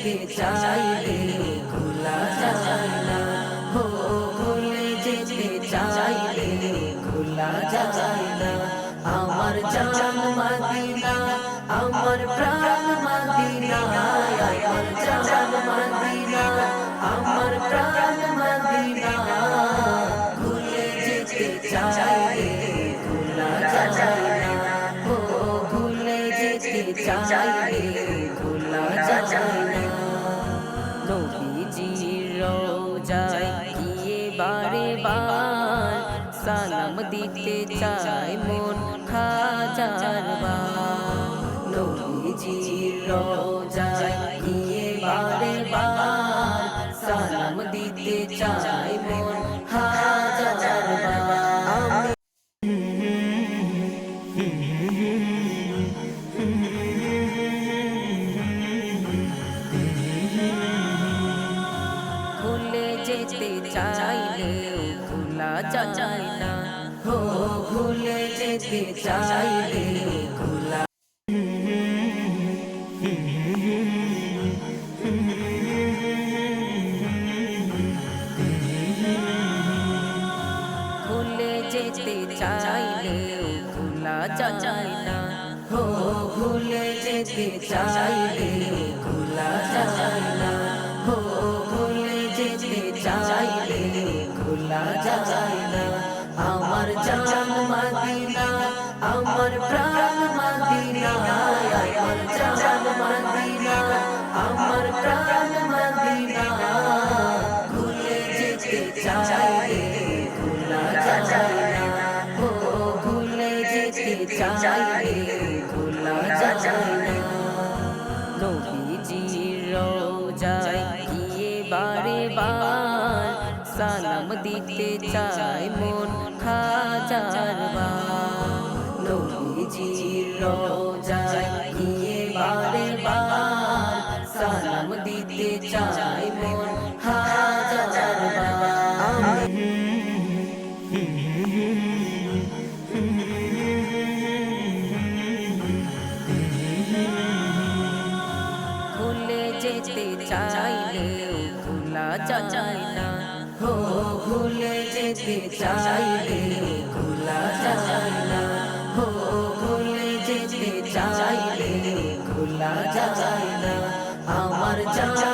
যেতে চাইলে ভোলা যায় না, ও ভুলে যেতে চাইলে ভোলা যায় না। আমার জান মদিনা, আমার প্রাণ মদিনা, আমার জান মদিনা, আমার প্রাণ মদিনা, ভুলে যেতে চাইলে ভোলা যায় না, ও ভুলে যেতে চাইলে ভোলা যায় না। নবীজির রওজায় গিয়ে বারে বার সালাম দিতে চায় মন হাজার বার। নবীজির রওজায় গিয়ে বারে বার সালাম দিতে চায় মন হাজার বার। ভুলে যেতে চাইলেও ভোলা যায় না, ও ভুলে যেতে চাইলেও ভোলা। ভুলে যেতে চাইলেও ভোলা যায় না, ও ভুলে যেতে চাইলেও ভোলা যায় না, ও ভুলে যেতে চাইলেও ভোলা যায় না। আমার জান মদিনা, আমার প্রাণ মদিনা, আমার জান মদিনা, আমার প্রাণ মদিনা, ভুলে যেতে চাইলে ভোলা যায় না, ও ভুলে যেতে চাইলে ভোলা যায় না। নবীজির রওজায় গিয়ে বারে বার সালাম দিতে চায় মন হাজার বার। নবীজির রওজায় গিয়ে বারে বার সালাম দিতে চায় মন হাজার বার। ভুলে যেতে চাইলেও ভোলা যায় না, ও ভুলে যেতে চাইলেও ভোলা যায় না, ও ভুলে যেতে চাইলেও ভোলা যায় না। আমার জান